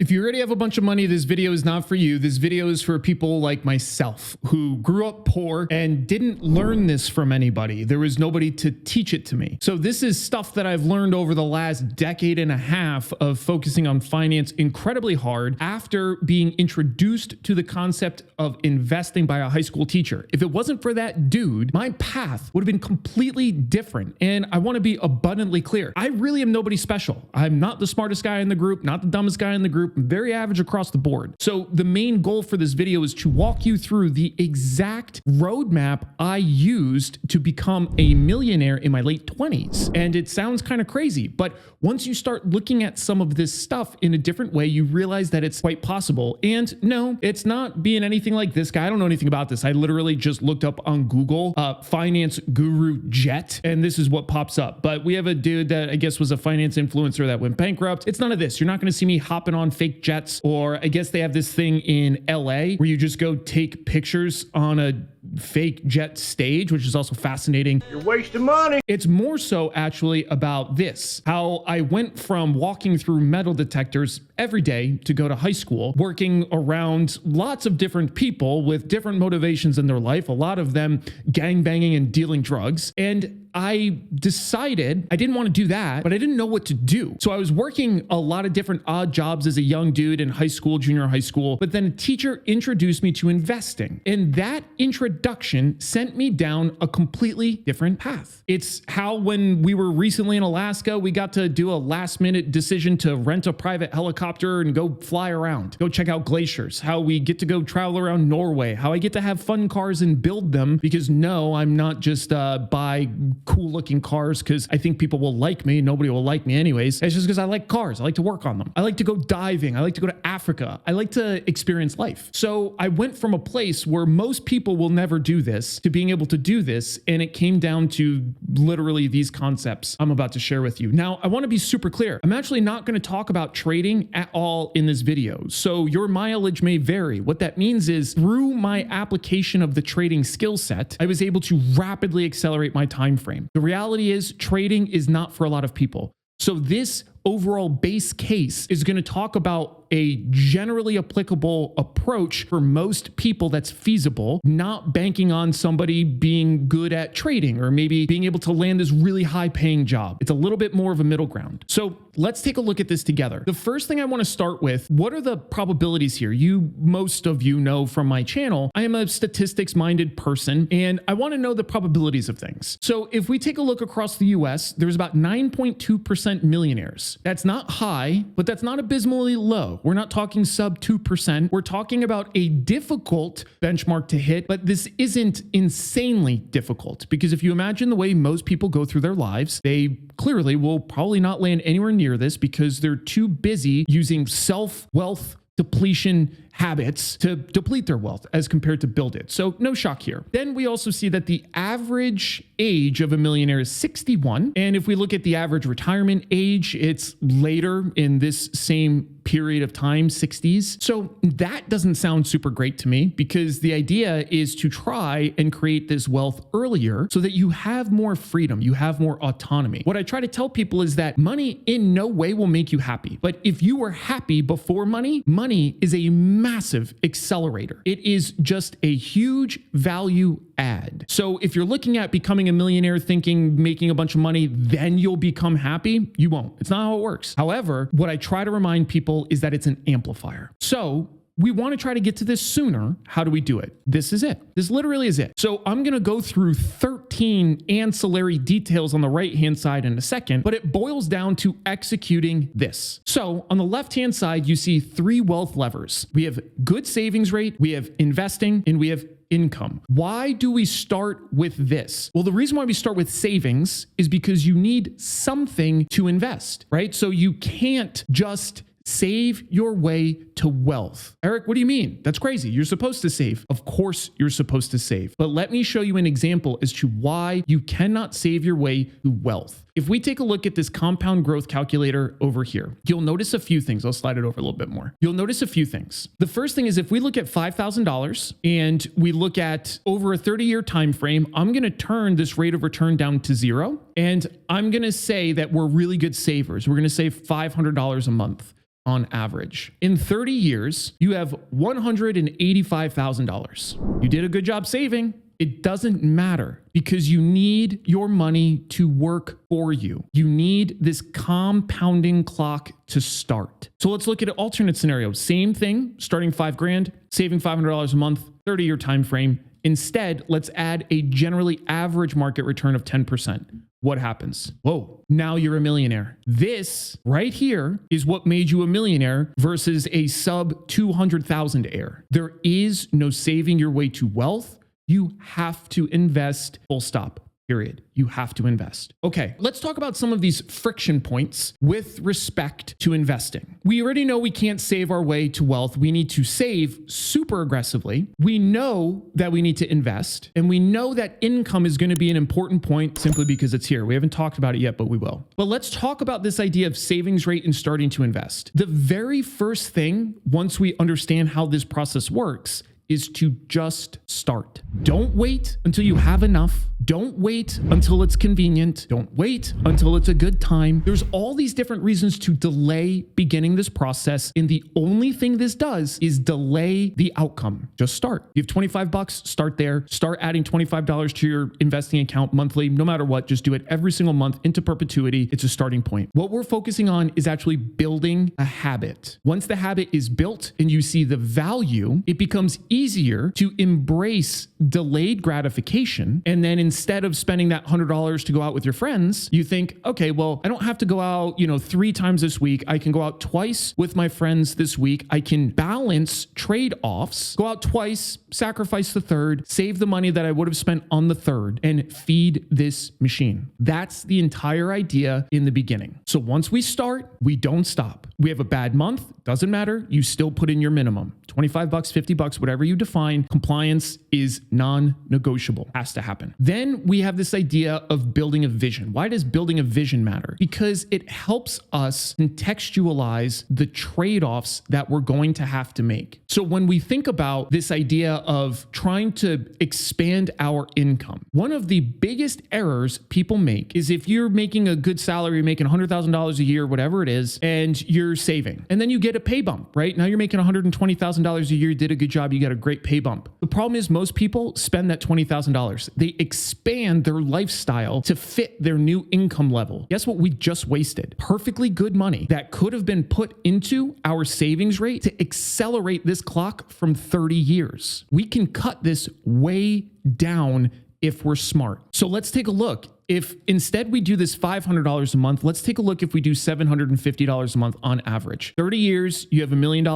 If you already have a bunch of money, this video is not for you. This video is for people like myself who grew up poor and didn't learn this from anybody. There was nobody to teach it to me. So this is stuff that I've learned over the last decade and a half of focusing on finance incredibly hard after being introduced to the concept of investing by a high school teacher. If it wasn't for that dude, my path would have been completely different. And I want to be abundantly clear. I really am nobody special. I'm not the smartest guy in the group, not the dumbest guy in the group. Very average across the board. So the main goal for this video is to walk you through the exact roadmap I used to become a millionaire in my late 20s. And it sounds kind of crazy, but once you start looking at some of this stuff in a different way, you realize that it's quite possible. And no, it's not being anything like this guy. I don't know anything about this. I literally just looked up on Google, finance guru jet, and this is what pops up. But we have a dude that I guess was a finance influencer that went bankrupt. It's none of this. You're not going to see me hopping on fake jets, or I guess they have this thing in LA where you just go take pictures on a fake jet stage, which is also fascinating. You're wasting money. It's more so actually about this, how I went from walking through metal detectors every day to go to high school, working around lots of different people with different motivations in their life, a lot of them gangbanging and dealing drugs. And I decided I didn't want to do that, but I didn't know what to do. So I was working a lot of different odd jobs as a young dude in high school, junior high school, but then a teacher introduced me to investing. And that introduction sent me down a completely different path. It's how when we were recently in Alaska, we got to do a last minute decision to rent a private helicopter and go fly around, go check out glaciers, how we get to go travel around Norway, how I get to have fun cars and build them because no, I'm not just buy cool looking cars because I think people will like me. Nobody will like me anyways. It's just because I like cars. I like to work on them. I like to go diving. I like to go to Africa. I like to experience life. So I went from a place where most people will never do this to being able to do this. And it came down to literally these concepts I'm about to share with you. Now, I want to be super clear. I'm actually not going to talk about trading at all in this video. So your mileage may vary. What that means is through my application of the trading skill set, I was able to rapidly accelerate my time frame. The reality is trading is not for a lot of people. So this overall base case is going to talk about a generally applicable approach for most people that's feasible, not banking on somebody being good at trading or maybe being able to land this really high paying job. It's a little bit more of a middle ground. So let's take a look at this together. The first thing I want to start with, what are the probabilities here? Most of you know from my channel, I am a statistics minded person and I want to know the probabilities of things. So if we take a look across the US, there's about 9.2% millionaires. That's not high, but that's not abysmally low. We're not talking sub 2%. We're talking about a difficult benchmark to hit, but this isn't insanely difficult because if you imagine the way most people go through their lives, they clearly will probably not land anywhere near this because they're too busy using self-wealth depletion habits to deplete their wealth as compared to build it. So no shock here. Then we also see that the average age of a millionaire is 61. And if we look at the average retirement age, it's later in this same period of time, 60s. So that doesn't sound super great to me because the idea is to try and create this wealth earlier so that you have more freedom, you have more autonomy. What I try to tell people is that money in no way will make you happy. But if you were happy before money, money is a massive accelerator. It is just a huge value add. So if you're looking at becoming a millionaire thinking making a bunch of money, then you'll become happy, you won't. It's not how it works. However, what I try to remind people is that it's an amplifier. So we want to try to get to this sooner. How do we do it? This is it. This literally is it. So I'm going to go through 13 ancillary details on the right-hand side in a second, but it boils down to executing this. So on the left-hand side, you see 3 wealth levers. We have good savings rate, we have investing, and we have income. Why do we start with this? Well, the reason why we start with savings is because you need something to invest, right? So you can't just save your way to wealth. Eric, what do you mean? That's crazy. You're supposed to save. Of course you're supposed to save. But let me show you an example as to why you cannot save your way to wealth. If we take a look at this compound growth calculator over here, you'll notice a few things. I'll slide it over a little bit more. You'll notice a few things. The first thing is if we look at $5,000 and we look at over a 30-year time frame, I'm going to turn this rate of return down to 0. And I'm going to say that we're really good savers. We're going to save $500 a month. on average. In 30 years, you have $185,000. You did a good job saving. It doesn't matter because you need your money to work for you. You need this compounding clock to start. So let's look at an alternate scenario. Same thing, starting $5,000, saving $500 a month, 30-year time frame. Instead, let's add a generally average market return of 10%. What happens? Whoa, now you're a millionaire. This right here is what made you a millionaire versus a sub 200,000 heir. There is no saving your way to wealth. You have to invest, full stop, period. You have to invest. Okay, let's talk about some of these friction points with respect to investing. We already know we can't save our way to wealth. We need to save super aggressively. We know that we need to invest, and we know that income is going to be an important point simply because it's here. We haven't talked about it yet, but we will. But let's talk about this idea of savings rate and starting to invest. The very first thing, once we understand how this process works, is to just start. Don't wait until you have enough. Don't wait until it's convenient. Don't wait until it's a good time. There's all these different reasons to delay beginning this process. And the only thing this does is delay the outcome. Just start. You have 25 bucks, start there. Start adding $25 to your investing account monthly. No matter what, just do it every single month into perpetuity. It's a starting point. What we're focusing on is actually building a habit. Once the habit is built and you see the value, it becomes easier to embrace delayed gratification. And then instead of spending that $100 to go out with your friends, you think, okay, well, I don't have to go out, 3 times this week. I can go out twice with my friends this week. I can balance trade-offs, go out twice, sacrifice the third, save the money that I would have spent on the third, and feed this machine. That's the entire idea in the beginning. So once we start, we don't stop. We have a bad month, doesn't matter. You still put in your minimum. 25 bucks, 50 bucks, whatever you define. Compliance is non-negotiable, has to happen. Then we have this idea of building a vision. Why does building a vision matter? Because it helps us contextualize the trade-offs that we're going to have to make. So when we think about this idea of trying to expand our income, one of the biggest errors people make is if you're making a good salary, you're making $100,000 a year, whatever it is, and you're saving, and then you get a pay bump, right? Now you're making $120,000 a year, you did a good job, you got a great pay bump. The problem is most people spend that $20,000. They expand their lifestyle to fit their new income level. Guess what we just wasted? Perfectly good money that could have been put into our savings rate to accelerate this clock from 30 years. We can cut this way down if we're smart. So let's take a look. If instead we do this $500 a month, let's take a look if we do $750 a month on average. 30 years, you have $1 million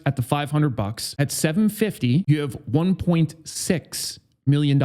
at the 500 bucks. At 750, you have $1.6 million.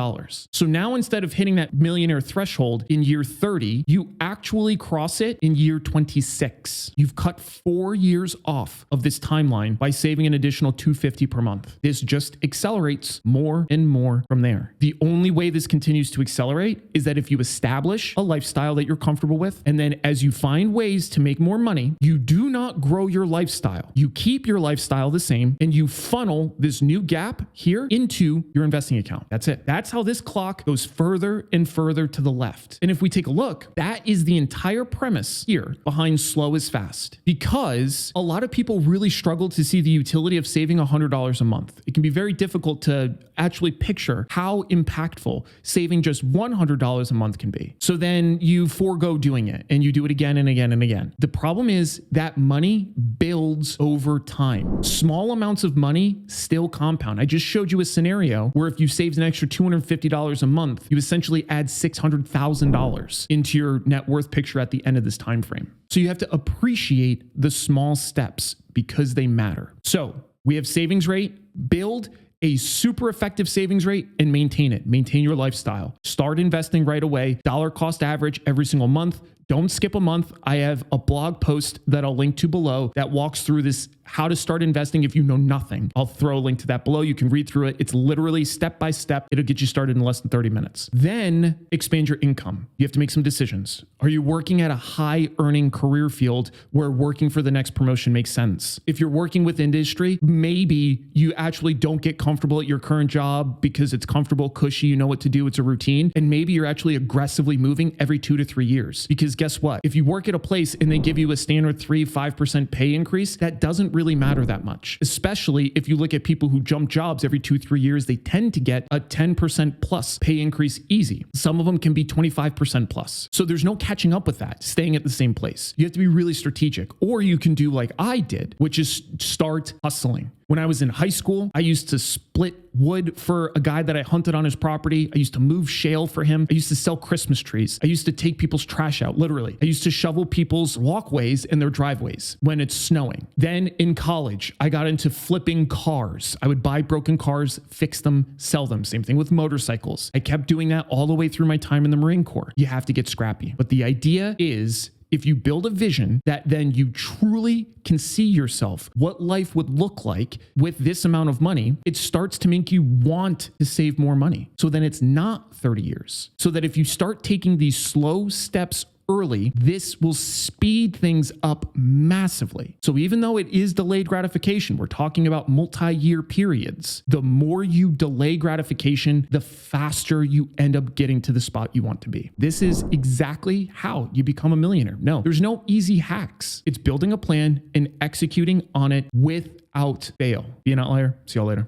So now instead of hitting that millionaire threshold in year 30, you actually cross it in year 26. You've cut 4 years off of this timeline by saving an additional $250 per month. This just accelerates more and more from there. The only way this continues to accelerate is that if you establish a lifestyle that you're comfortable with, and then as you find ways to make more money, you do not grow your lifestyle. You keep your lifestyle the same, and you funnel this new gap here into your investing account. That's it. That's how this clock goes further and further to the left. And if we take a look, that is the entire premise here behind slow is fast, because a lot of people really struggle to see the utility of saving $100 a month. It can be very difficult to actually picture how impactful saving just $100 a month can be. So then you forego doing it and you do it again and again and again. The problem is that money builds over time. Small amounts of money still compound. I just showed you a scenario where if you saved an extra $250 a month, you essentially add $600,000 into your net worth picture at the end of this time frame. So you have to appreciate the small steps because they matter. So we have savings rate, build a super effective savings rate and maintain it. Maintain your lifestyle. Start investing right away. Dollar cost average every single month. Don't skip a month. I have a blog post that I'll link to below that walks through this, how to start investing if you know nothing. I'll throw a link to that below. You can read through it. It's literally step by step. It'll get you started in less than 30 minutes. Then expand your income. You have to make some decisions. Are you working at a high earning career field where working for the next promotion makes sense? If you're working with industry, maybe you actually don't get comfortable at your current job because it's comfortable, cushy, you know what to do, it's a routine. And maybe you're actually aggressively moving every 2 to 3 years, because guess what? If you work at a place and they give you a standard 3-5% pay increase, that doesn't really matter that much. Especially if you look at people who jump jobs every 2-3 years, they tend to get a 10% plus pay increase easy. Some of them can be 25% plus. So there's no catching up with that, staying at the same place. You have to be really strategic. Or you can do like I did, which is start hustling. When I was in high school, I used to split wood for a guy that I hunted on his property. I used to move shale for him. I used to sell Christmas trees. I used to take people's trash out, literally. I used to shovel people's walkways and their driveways when it's snowing. Then in college, I got into flipping cars. I would buy broken cars, fix them, sell them. Same thing with motorcycles. I kept doing that all the way through my time in the Marine Corps. You have to get scrappy. But the idea is, if you build a vision that then you truly can see yourself, what life would look like with this amount of money, it starts to make you want to save more money. So then it's not 30 years. So that if you start taking these slow steps early, this will speed things up massively. So even though it is delayed gratification, we're talking about multi-year periods. The more you delay gratification, the faster you end up getting to the spot you want to be. This is exactly how you become a millionaire. No, there's no easy hacks. It's building a plan and executing on it without fail. Be an outlier. See y'all later.